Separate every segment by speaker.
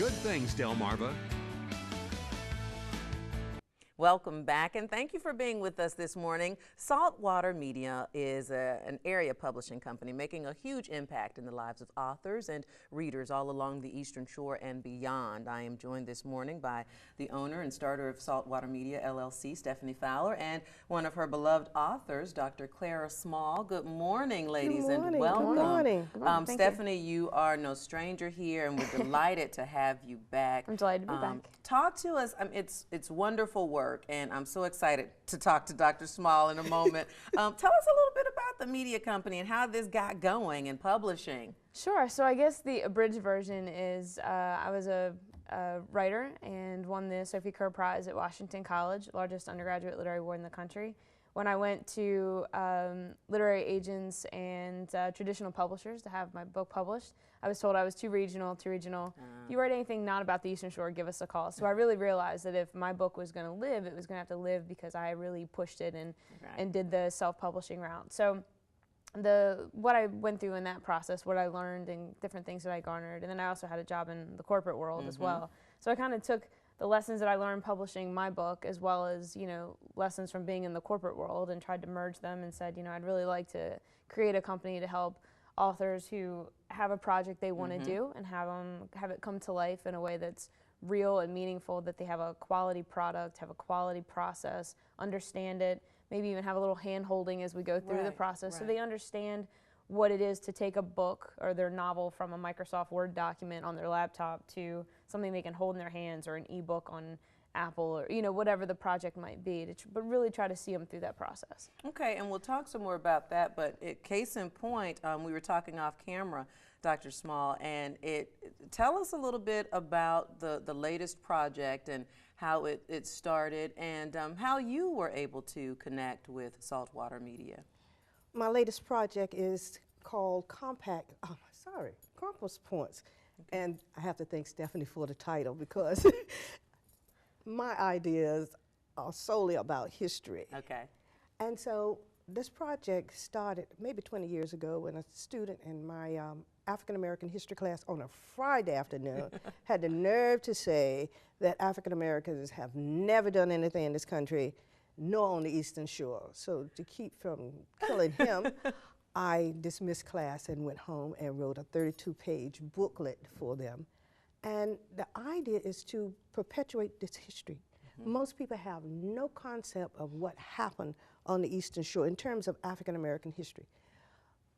Speaker 1: Good things, Delmarva.
Speaker 2: Welcome back, and thank you for being with us this morning. Saltwater Media is an area publishing company making a huge impact in the lives of authors and readers all along the Eastern Shore and beyond. I am joined this morning by the owner and starter of Saltwater Media, LLC, Stephanie Fowler, and one of her beloved authors, Dr. Clara Small. Good morning, ladies,
Speaker 3: Good morning.
Speaker 2: and welcome.
Speaker 3: Good morning. Good morning.
Speaker 2: Stephanie, you are no stranger here, and we're delighted to have you back.
Speaker 4: I'm delighted to be back.
Speaker 2: Talk to us. It's wonderful work. And I'm so excited to talk to Dr. Small in a moment. Tell us a little bit about the media company and how this got going in publishing.
Speaker 4: Sure. So I guess the abridged version is I was a writer and won the Sophie Kerr Prize at Washington College, largest undergraduate literary award in the country. When I went to literary agents and traditional publishers to have my book published, I was told I was too regional. If you write anything not about the Eastern Shore, give us a call. So I really realized that if my book was going to live, it was going to have to live because I really pushed it and did the self-publishing route. So what I went through in that process, what I learned and different things that I garnered, and then I also had a job in the corporate world as well. So I kind of took the lessons that I learned publishing my book as well as, lessons from being in the corporate world and tried to merge them and said, I'd really like to create a company to help authors who have a project they want to do and have it come to life in a way that's real and meaningful, that they have a quality product, have a quality process, understand it, maybe even have a little hand holding as we go through the process so they understand what it is to take a book or their novel from a Microsoft Word document on their laptop to something they can hold in their hands or an ebook on Apple or whatever the project might be, but really try to see them through that process.
Speaker 2: Okay, and we'll talk some more about that, but case in point, we were talking off camera, Dr. Small, and tell us a little bit about the latest project and how it started and how you were able to connect with Saltwater Media.
Speaker 3: My latest project is called Compass Points. Okay. And I have to thank Stephanie for the title because my ideas are solely about history.
Speaker 2: Okay.
Speaker 3: And so this project started maybe 20 years ago when a student in my African American history class on a Friday afternoon had the nerve to say that African Americans have never done anything in this country, nor on the Eastern Shore. So to keep from killing him, I dismissed class and went home and wrote a 32-page booklet for them. And the idea is to perpetuate this history. Most people have no concept of what happened on the Eastern Shore in terms of African American history.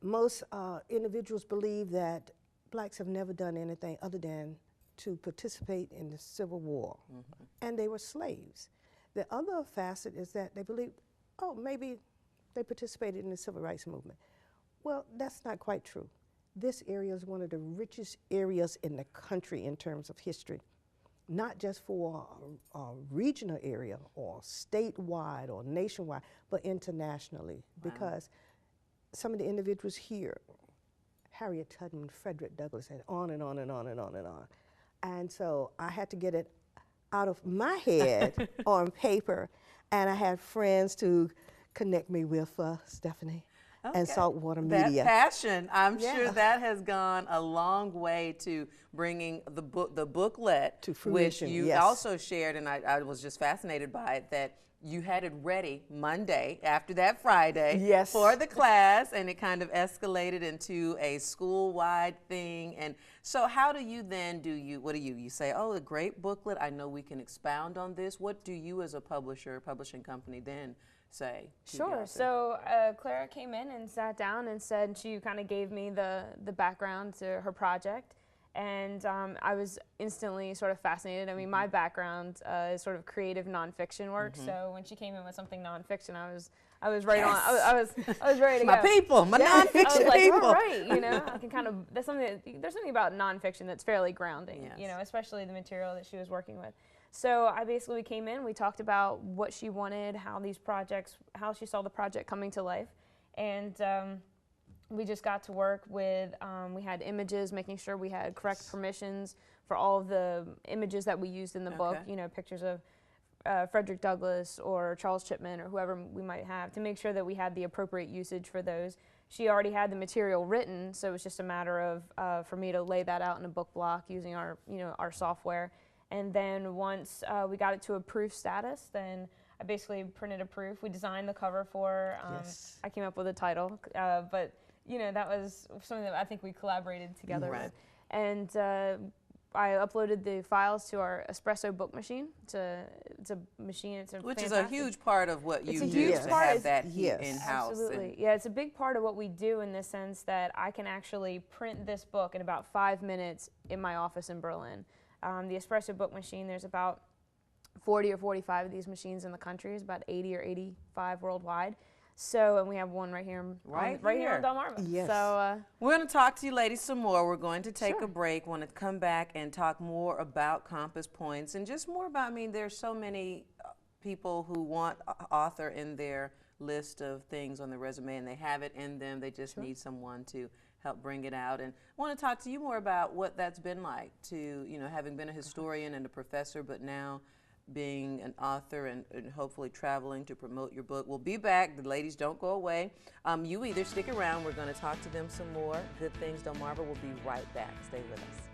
Speaker 3: Most individuals believe that blacks have never done anything other than to participate in the Civil War, and they were slaves. The other facet is that they believe, maybe they participated in the Civil Rights Movement. Well, that's not quite true. This area is one of the richest areas in the country in terms of history, not just for a regional area or statewide or nationwide, but internationally, because some of the individuals here, Harriet Tubman, Frederick Douglass, and on and on and on and on and on. And so I had to get it out of my head on paper, and I had friends to connect me with Stephanie and Saltwater Media.
Speaker 2: That passion, I'm sure that has gone a long way to bringing the booklet
Speaker 3: to fruition,
Speaker 2: which you also shared, and I was just fascinated by it, that you had it ready Monday after that Friday for the class, and it kind of escalated into a school-wide thing. And so how do you then you say, a great booklet, I know we can expound on this. What do you as a publishing company then say?
Speaker 4: Sure. So Clara came in and sat down and said, she kind of gave me the background to her project. And I was instantly sort of fascinated. I mean, my background is sort of creative nonfiction work. So when she came in with something nonfiction, I was right on. I was ready to go.
Speaker 2: My people, my nonfiction
Speaker 4: I was like,
Speaker 2: people.
Speaker 4: all right, I can kind of. There's something about nonfiction that's fairly grounding. Especially the material that she was working with. So we came in. We talked about what she wanted, how she saw the project coming to life, and. We just got to work with, we had images, making sure we had correct permissions for all of the images that we used in the book, pictures of Frederick Douglass or Charles Chipman or whoever we might have, to make sure that we had the appropriate usage for those. she already had the material written, so it was just a matter of for me to lay that out in a book block using our, our software. And then once we got it to a proof status, then I basically printed a proof. We designed the cover for.
Speaker 3: Yes.
Speaker 4: I came up with a title, but that was something that I think we collaborated together
Speaker 2: Right.
Speaker 4: with. And I uploaded the files to our espresso book machine. It's a machine. It's a
Speaker 2: Which
Speaker 4: fantastic.
Speaker 2: is a huge part of what
Speaker 4: It's
Speaker 2: you
Speaker 4: a
Speaker 2: do
Speaker 4: huge
Speaker 2: to
Speaker 4: part.
Speaker 2: have that heat
Speaker 3: Yes.
Speaker 2: in-house.
Speaker 4: Absolutely. Yeah, it's a big part of what we do in the sense that I can actually print this book in about 5 minutes in my office in Berlin. The espresso book machine, there's about 40 or 45 of these machines in the country. There's about 80 or 85 worldwide. So, and we have one right here,
Speaker 2: Right
Speaker 4: here
Speaker 2: here.
Speaker 4: on Delmarva.
Speaker 3: Yes.
Speaker 4: So,
Speaker 2: We're going to talk to you ladies some more. We're going to take
Speaker 4: Sure.
Speaker 2: a break. Want to come back and talk more about Compass Points and just more about, there's so many people who want author in their list of things on their resume and they have it in them. They just need someone to help bring it out. And I want to talk to you more about what that's been like to, having been a historian and a professor, but now being an author and hopefully traveling to promote your book. We'll be back. The ladies don't go away. You either stick around. We're going to talk to them some more. Good Things Delmarva will be right back. Stay with us.